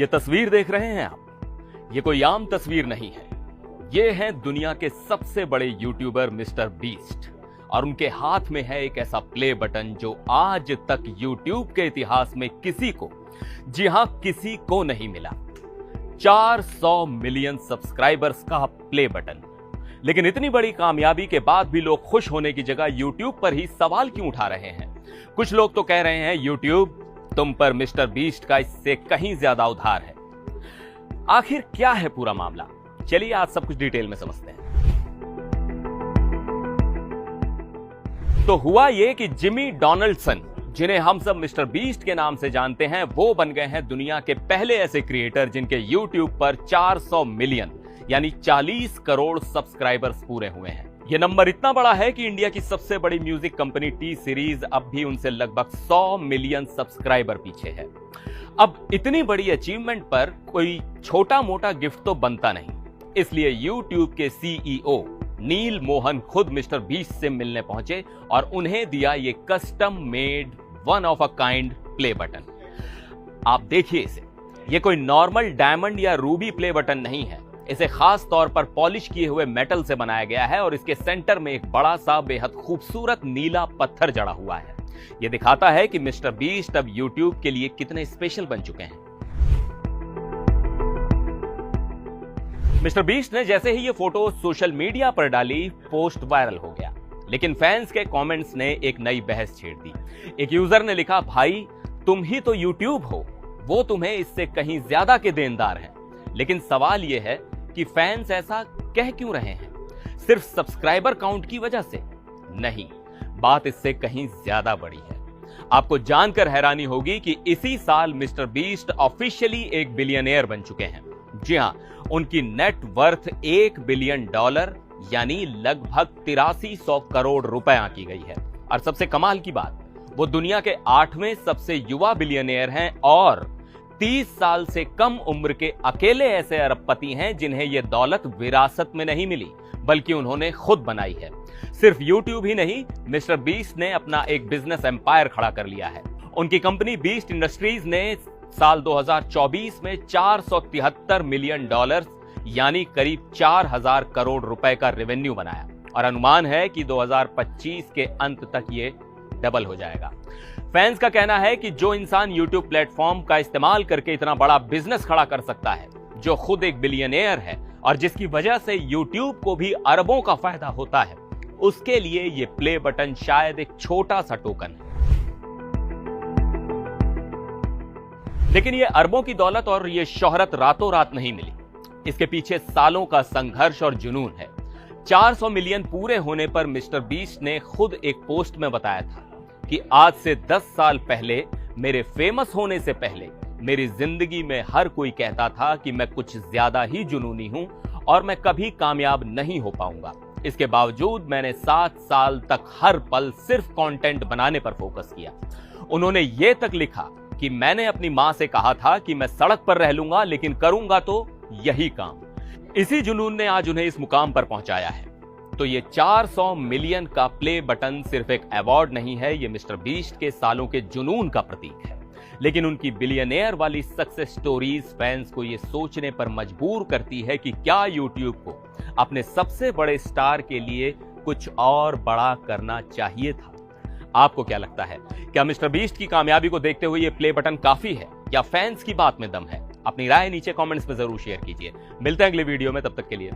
ये तस्वीर देख रहे हैं आप, ये कोई आम तस्वीर नहीं है। ये हैं दुनिया के सबसे बड़े यूट्यूबर मिस्टर बीस्ट और उनके हाथ में है एक ऐसा प्ले बटन जो आज तक यूट्यूब के इतिहास में किसी को, जी हां किसी को नहीं मिला। 400 मिलियन सब्सक्राइबर्स का प्ले बटन। लेकिन इतनी बड़ी कामयाबी के बाद भी लोग खुश होने की जगह यूट्यूब पर ही सवाल क्यों उठा रहे हैं? कुछ लोग तो कह रहे हैं यूट्यूब तुम पर मिस्टर बीस्ट का इससे कहीं ज्यादा उधार है। आखिर क्या है पूरा मामला? चलिए आज सब कुछ डिटेल में समझते हैं। तो हुआ यह कि जिमी डोनाल्डसन, जिन्हें हम सब मिस्टर बीस्ट के नाम से जानते हैं, वो बन गए हैं दुनिया के पहले ऐसे क्रिएटर जिनके यूट्यूब पर 400 मिलियन यानी 40 करोड़ सब्सक्राइबर्स पूरे हुए हैं। यह नंबर इतना बड़ा है कि इंडिया की सबसे बड़ी म्यूजिक कंपनी टी सीरीज अब भी उनसे लगभग 100 मिलियन सब्सक्राइबर पीछे है। अब इतनी बड़ी अचीवमेंट पर कोई छोटा मोटा गिफ्ट तो बनता नहीं, इसलिए यूट्यूब के सीईओ नील मोहन खुद मिस्टर बीस्ट से मिलने पहुंचे और उन्हें दिया ये custom made one of a kind play button. आप देखिए इसे, ये कोई नॉर्मल डायमंड या रूबी प्ले बटन नहीं है। इसे खास तौर पर पॉलिश किए हुए मेटल से बनाया गया है और इसके सेंटर में एक बड़ा सा बेहद खूबसूरत नीला पत्थर जड़ा हुआ है। यह दिखाता है कि मिस्टर बीस्ट अब यूट्यूब के लिए कितने स्पेशल बन चुके हैं। मिस्टर बीस्ट ने जैसे ही ये फोटो सोशल मीडिया पर डाली, पोस्ट वायरल हो गया। लेकिन फैंस के कमेंट्स ने एक नई बहस छेड़ दी। एक यूजर ने लिखा, भाई तुम ही तो यूट्यूब हो, वो तुम्हें इससे कहीं ज्यादा के देनदार हैं। लेकिन सवाल यह है कि फैंस ऐसा कह क्यों रहे हैं? सिर्फ सब्सक्राइबर काउंट की वजह से? नहीं, बात इससे कहीं ज्यादा बड़ी है। आपको जानकर हैरानी होगी कि इसी साल मिस्टर बीस्ट ऑफिशियली एक बिलियनियर बन चुके हैं। जी हां, उनकी नेट वर्थ $1 बिलियन यानी लगभग 8300 करोड़ रुपए आंकी गई है। और सबसे कमाल की बात, वो दुनिया के 8वें सबसे युवा बिलियनियर हैं और 30 साल से कम उम्र के अकेले ऐसे अरबपति हैं जिन्हें यह दौलत विरासत में नहीं मिली, बल्कि उन्होंने खुद बनाई है। सिर्फ यूट्यूब ही नहीं, मिस्टर बीस्ट ने अपना एक बिजनेस एम्पायर खड़ा कर लिया है। उनकी कंपनी बीस्ट इंडस्ट्रीज ने साल 2024 में $473 मिलियन यानी करीब 4000 करोड़ रुपए का रेवेन्यू बनाया और अनुमान है कि 2025 के अंत तक ये डबल हो जाएगा। फैंस का कहना है कि जो इंसान यूट्यूब प्लेटफॉर्म का इस्तेमाल करके इतना बड़ा बिजनेस खड़ा कर सकता है, जो खुद एक बिलियनियर है और जिसकी वजह से यूट्यूब को भी अरबों का फायदा होता है, उसके लिए ये प्ले बटन शायद एक छोटा सा टोकन है। लेकिन ये अरबों की दौलत और ये शोहरत रातों रात नहीं मिली। इसके पीछे सालों का संघर्ष और जुनून है। 400 मिलियन पूरे होने पर मिस्टर बीस्ट ने खुद एक पोस्ट में बताया था कि आज से 10 साल पहले, मेरे फेमस होने से पहले, मेरी जिंदगी में हर कोई कहता था कि मैं कुछ ज्यादा ही जुनूनी हूं और मैं कभी कामयाब नहीं हो पाऊंगा। इसके बावजूद मैंने 7 साल तक हर पल सिर्फ कंटेंट बनाने पर फोकस किया। उन्होंने ये तक लिखा कि मैंने अपनी मां से कहा था कि मैं सड़क पर रह लूंगा, लेकिन करूंगा तो यही काम। इसी जुनून ने आज उन्हें इस मुकाम पर पहुंचाया है। तो ये 400 मिलियन का प्ले बटन सिर्फ एक अवार्ड नहीं है, ये मिस्टर बीस्ट के सालों के जुनून का प्रतीक है। लेकिन उनकी बिलियनियर वाली सक्सेस स्टोरीज फैंस को ये सोचने पर मजबूर करती है कि क्या यूट्यूब को अपने सबसे बड़े स्टार के लिए कुछ और बड़ा करना चाहिए था? आपको क्या लगता है? क्या मिस्टर बीस्ट की कामयाबी को देखते हुए ये प्ले बटन काफी है या फैंस की बात में दम है? अपनी राय नीचे कमेंट्स में जरूर शेयर कीजिए। मिलते हैं अगले वीडियो में, तब तक के लिए।